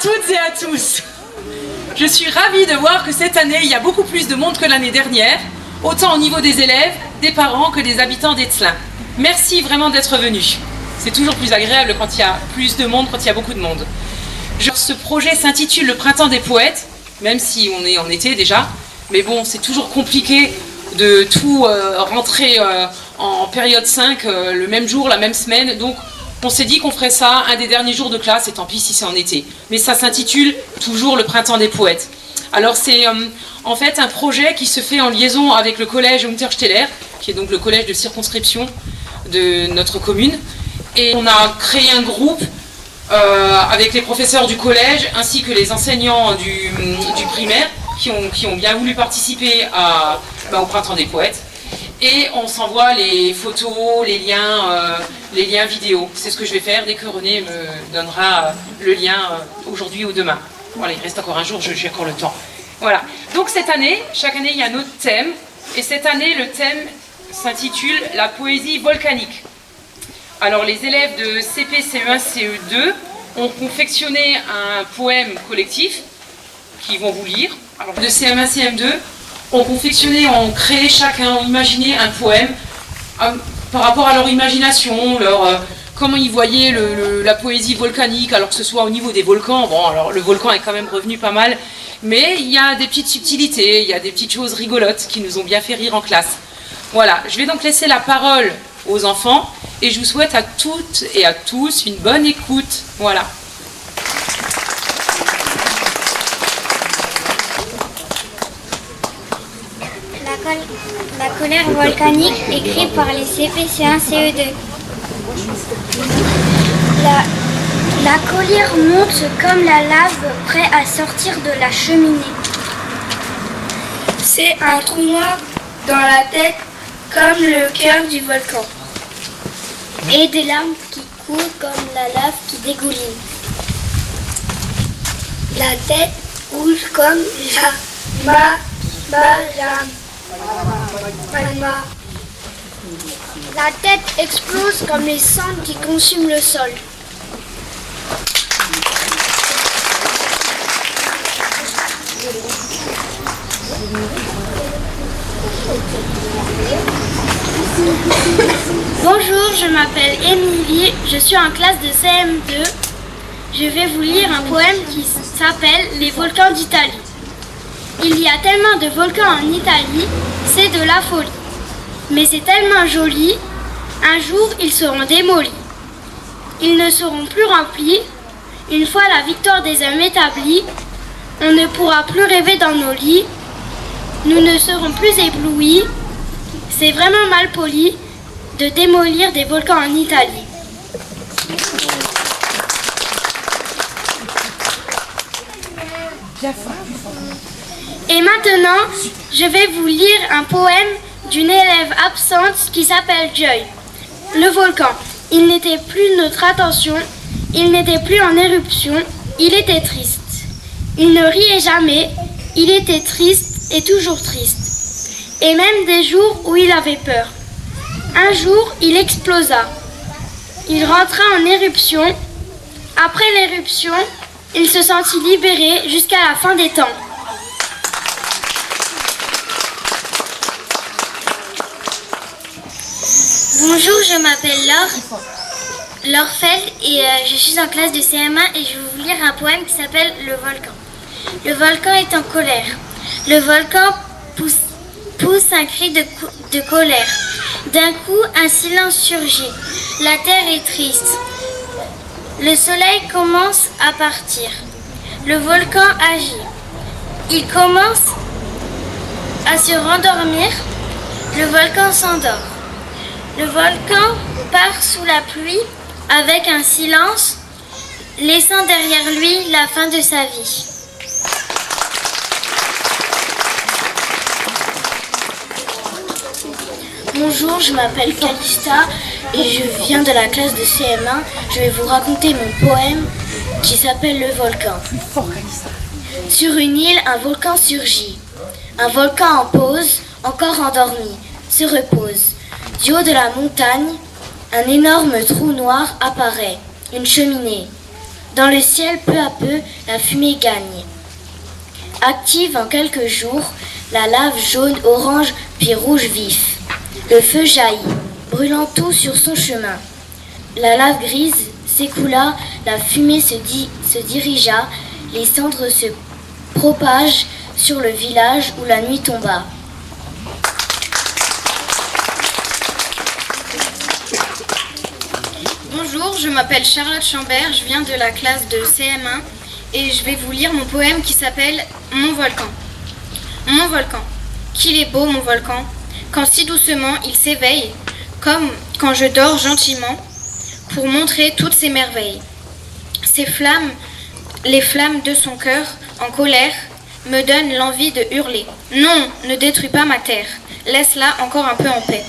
toutes et à tous. Je suis ravie de voir que cette année, il y a beaucoup plus de monde que l'année dernière, autant au niveau des élèves, des parents que des habitants d'Étzelin. Merci vraiment d'être venus. C'est toujours plus agréable quand il y a plus de monde, quand il y a beaucoup de monde. Ce projet s'intitule Le Printemps des Poètes, même si on est en été déjà, mais bon, c'est toujours compliqué de tout rentrer en période 5 le même jour, la même semaine, donc on s'est dit qu'on ferait ça un des derniers jours de classe, et tant pis si c'est en été. Mais ça s'intitule toujours Le Printemps des Poètes. Alors c'est en fait un projet qui se fait en liaison avec le collège Untersteller, qui est donc le collège de circonscription de notre commune. Et on a créé un groupe avec les professeurs du collège ainsi que les enseignants du primaire qui ont bien voulu participer au Printemps des Poètes. Et on s'envoie les photos, les liens vidéo. C'est ce que je vais faire dès que René me donnera le lien aujourd'hui ou demain. Voilà, il reste encore un jour, j'ai encore le temps. Voilà. Donc cette année, chaque année il y a un autre thème. Et cette année, le thème s'intitule La poésie volcanique. Alors les élèves de CP, CE1, CE2 ont confectionné un poème collectif qu'ils vont vous lire. Alors de CM1, CM2 ont créé chacun, ont imaginé un poème par rapport à leur imagination, comment ils voyaient la poésie volcanique, alors que ce soit au niveau des volcans. Bon, alors le volcan est quand même revenu pas mal, mais il y a des petites subtilités, il y a des petites choses rigolotes qui nous ont bien fait rire en classe. Voilà, je vais donc laisser la parole aux enfants et je vous souhaite à toutes et à tous une bonne écoute. Voilà. La colère volcanique écrit par les CP1, CE2. La colère monte comme la lave prêt à sortir de la cheminée. C'est un trou noir dans la tête comme le cœur du volcan. Et des larmes qui coulent comme la lave qui dégouline. La tête rouge comme magma. La tête explose comme les cendres qui consument le sol. Bonjour, je m'appelle Émilie, je suis en classe de CM2. Je vais vous lire un poème qui s'appelle Les volcans d'Italie. Il y a tellement de volcans en Italie, c'est de la folie. Mais c'est tellement joli, un jour ils seront démolis. Ils ne seront plus remplis, une fois la victoire des hommes établie, on ne pourra plus rêver dans nos lits, nous ne serons plus éblouis, c'est vraiment mal poli de démolir des volcans en Italie. Et maintenant, je vais vous lire un poème d'une élève absente qui s'appelle Joy. Le volcan, il n'était plus notre attention, il n'était plus en éruption, il était triste. Il ne riait jamais, il était triste et toujours triste. Et même des jours où il avait peur. Un jour, il explosa. Il rentra en éruption. Après l'éruption, il se sentit libéré jusqu'à la fin des temps. Bonjour, je m'appelle Laure Feld et je suis en classe de CM1 et je vais vous lire un poème qui s'appelle Le volcan. Le volcan est en colère. Le volcan pousse un cri de colère. D'un coup, un silence surgit. La terre est triste. Le soleil commence à partir. Le volcan agit. Il commence à se rendormir. Le volcan s'endort. Le volcan part sous la pluie avec un silence, laissant derrière lui la fin de sa vie. Bonjour, je m'appelle Calista et je viens de la classe de CM1. Je vais vous raconter mon poème qui s'appelle Le volcan. Sur une île, un volcan surgit. Un volcan en pause, encore endormi, se repose. Du haut de la montagne, un énorme trou noir apparaît, une cheminée. Dans le ciel, peu à peu, la fumée gagne. Active en quelques jours, la lave jaune, orange, puis rouge vif. Le feu jaillit, brûlant tout sur son chemin. La lave grise s'écoula, la fumée se dirigea, les cendres se propagent sur le village où la nuit tomba. Bonjour, je m'appelle Charlotte Chambert, je viens de la classe de CM1 et je vais vous lire mon poème qui s'appelle Mon volcan. Mon volcan, qu'il est beau mon volcan, quand si doucement il s'éveille, comme quand je dors gentiment, pour montrer toutes ses merveilles. Ces flammes, les flammes de son cœur, en colère, me donnent l'envie de hurler. Non, ne détruis pas ma terre, laisse-la encore un peu en paix.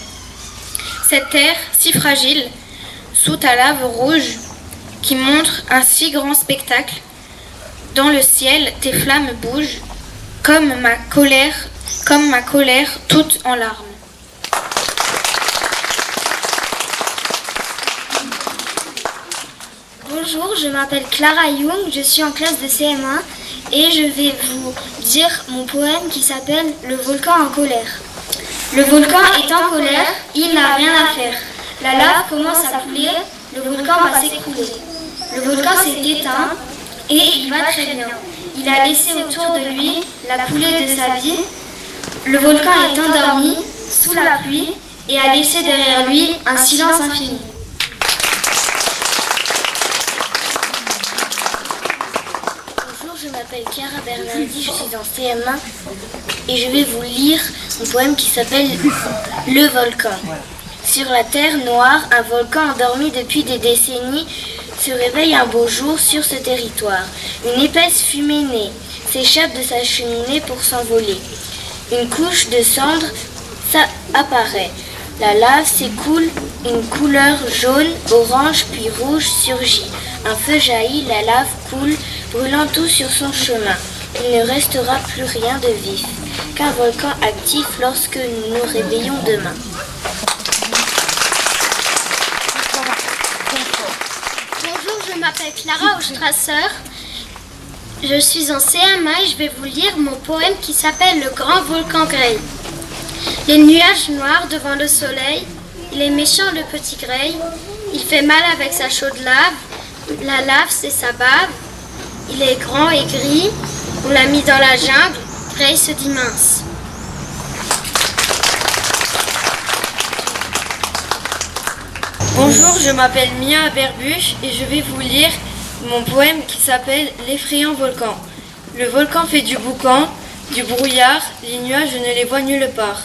Cette terre, si fragile, sous ta lave rouge, qui montre un si grand spectacle, dans le ciel, tes flammes bougent, comme ma colère, toute en larmes. Bonjour, je m'appelle Clara Young, je suis en classe de CM1 et je vais vous dire mon poème qui s'appelle Le volcan en colère. Le volcan est en colère, il n'a rien à faire. La lave commence à couler, le volcan va s'écrouler. Le volcan s'est éteint et il va très bien. Il a laissé autour de lui la coulée de sa vie. Le volcan est endormi sous la pluie et a laissé derrière lui un silence infini. Bonjour, je m'appelle Chiara Bernardi, je suis en CM1 et je vais vous lire un poème qui s'appelle Le volcan. Sur la terre noire, un volcan endormi depuis des décennies se réveille un beau jour sur ce territoire. Une épaisse fumée née s'échappe de sa cheminée pour s'envoler. Une couche de cendres apparaît. La lave s'écoule, une couleur jaune, orange puis rouge surgit. Un feu jaillit, la lave coule, brûlant tout sur son chemin. Il ne restera plus rien de vif, qu'un volcan actif lorsque nous nous réveillons demain. Bonjour, je m'appelle Clara Ostrasser. Je suis en CM1 et je vais vous lire mon poème qui s'appelle Le grand volcan Grey. Les nuages noirs devant le soleil, il est méchant le petit Grey. Il fait mal avec sa chaude lave, la lave c'est sa bave. Il est grand et gris, on l'a mis dans la jungle, Grey se dit mince. Bonjour, je m'appelle Mia Berbuche et je vais vous lire mon poème qui s'appelle L'effrayant volcan. Le volcan fait du boucan, du brouillard, les nuages je ne les vois nulle part.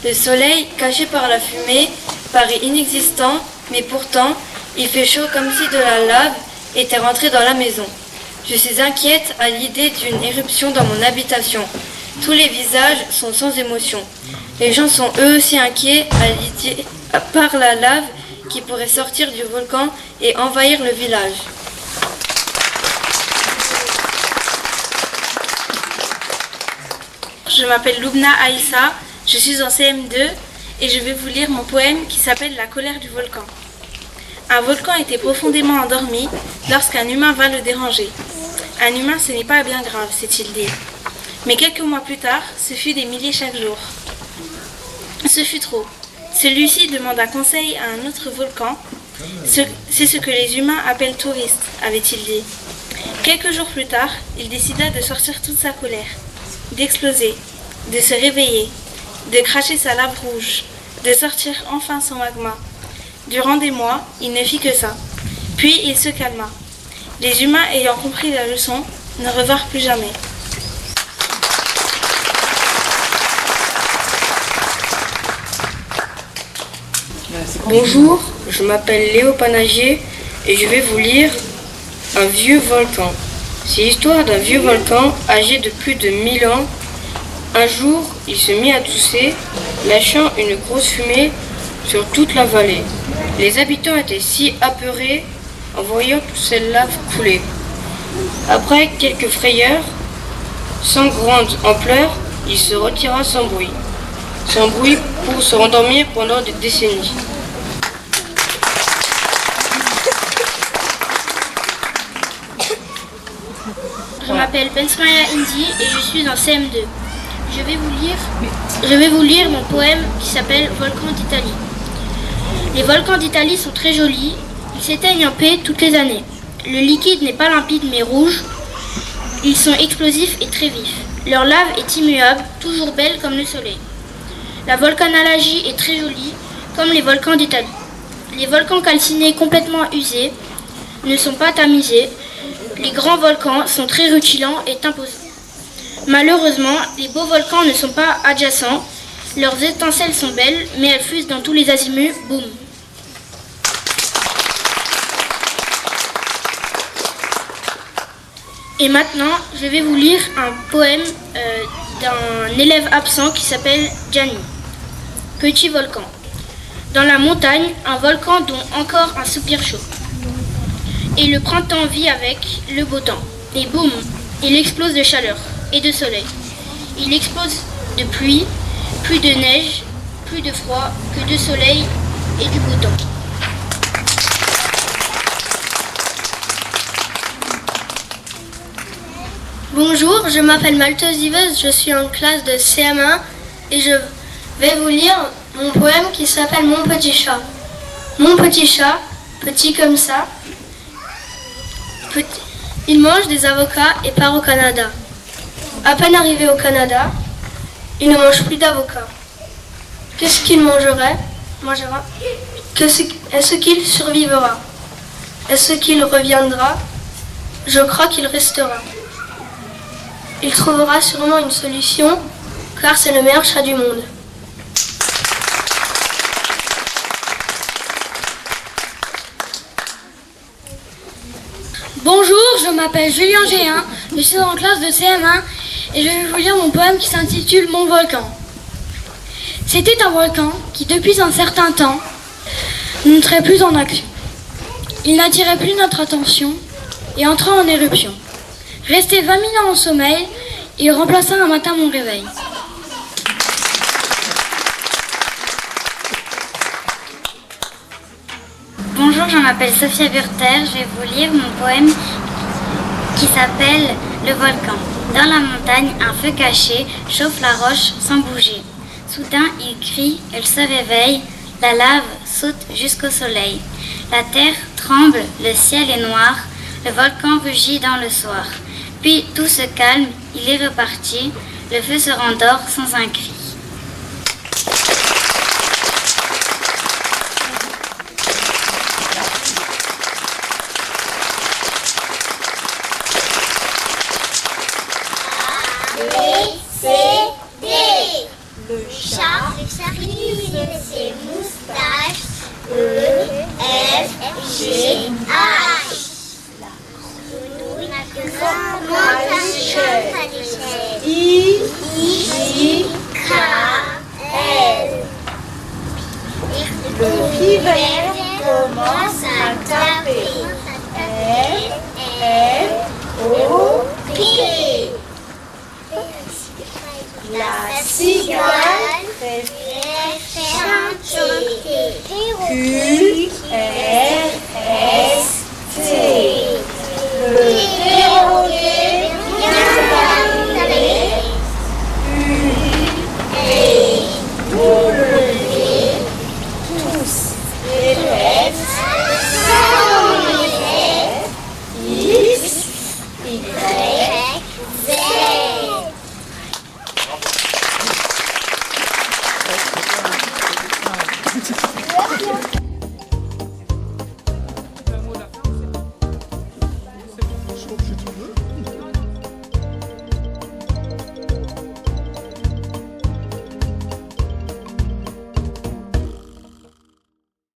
Le soleil, caché par la fumée, paraît inexistant, mais pourtant, il fait chaud comme si de la lave était rentrée dans la maison. Je suis inquiète à l'idée d'une éruption dans mon habitation. Tous les visages sont sans émotion. Les gens sont eux aussi inquiets à l'idée par la lave qui pourrait sortir du volcan et envahir le village. Je m'appelle Loubna Aïssa, je suis en CM2 et je vais vous lire mon poème qui s'appelle La colère du volcan. Un volcan était profondément endormi lorsqu'un humain vint le déranger. Un humain, ce n'est pas bien grave, s'est-il dit. Mais quelques mois plus tard, ce fut des milliers chaque jour. Ce fut trop. Celui-ci demanda conseil à un autre volcan. C'est ce que les humains appellent touristes, avait-il dit. Quelques jours plus tard, il décida de sortir toute sa colère, d'exploser, de se réveiller, de cracher sa lave rouge, de sortir enfin son magma. Durant des mois, il ne fit que ça. Puis il se calma. Les humains ayant compris la leçon, ne revinrent plus jamais. Bonjour, je m'appelle Léo Panagier et je vais vous lire Un vieux volcan. C'est l'histoire d'un vieux volcan âgé de plus de 1000 ans. Un jour, il se mit à tousser, lâchant une grosse fumée sur toute la vallée. Les habitants étaient si apeurés en voyant toute cette lave couler. Après quelques frayeurs, sans grande ampleur, il se retira sans bruit pour se rendormir pendant des décennies. m'appelle Bensmaya Indy et je suis en CM2. Je vais vous lire mon poème qui s'appelle Volcan d'Italie. Les volcans d'Italie sont très jolis, ils s'éteignent en paix toutes les années. Le liquide n'est pas limpide mais rouge, ils sont explosifs et très vifs. Leur lave est immuable, toujours belle comme le soleil. La volcanologie est très jolie, comme les volcans d'Italie. Les volcans calcinés complètement usés ne sont pas tamisés. Les grands volcans sont très rutilants et imposants. Malheureusement, les beaux volcans ne sont pas adjacents. Leurs étincelles sont belles, mais elles fusent dans tous les azimuts. Boum. Et maintenant, je vais vous lire un poème d'un élève absent qui s'appelle Gianni. Petit volcan. Dans la montagne, un volcan dont encore un soupir chaud. Et le printemps vit avec le beau temps. Et boum, il explose de chaleur et de soleil. Il explose de pluie, plus de neige, plus de froid que de soleil et du beau temps. Bonjour, je m'appelle Malte Zives, je suis en classe de CM1 et je vais vous lire mon poème qui s'appelle Mon petit chat. Mon petit chat, petit comme ça, il mange des avocats et part au Canada. À peine arrivé au Canada, il ne mange plus d'avocats. Qu'est-ce qu'il mangera? Est-ce qu'il survivra? Est-ce qu'il reviendra? Je crois qu'il restera. Il trouvera sûrement une solution, car c'est le meilleur chat du monde. Bonjour, je m'appelle Julien Géhin, je suis en classe de CM1 et je vais vous lire mon poème qui s'intitule Mon volcan. C'était un volcan qui, depuis un certain temps, n'entrait plus en action. Il n'attirait plus notre attention et entra en éruption. Resté 20 000 ans en sommeil, il remplaça un matin mon réveil. Bonjour, je m'appelle Sophia Burter, je vais vous lire mon poème qui s'appelle Le volcan. Dans la montagne, un feu caché chauffe la roche sans bouger. Soudain, il crie, elle se réveille, la lave saute jusqu'au soleil. La terre tremble, le ciel est noir, le volcan rugit dans le soir. Puis tout se calme, il est reparti, le feu se rendort sans un cri. Le chat lise ses moustaches. E, F, G, H. Comment l'échelle? I, J, K, L. Le pivert commence à taper. F, F, O, P. La cigale fait chanter. Q, R, S, T. Le perroquet vient d'arriver. U, E, W. Tous répètent sans les X, Y, Z. Thank you.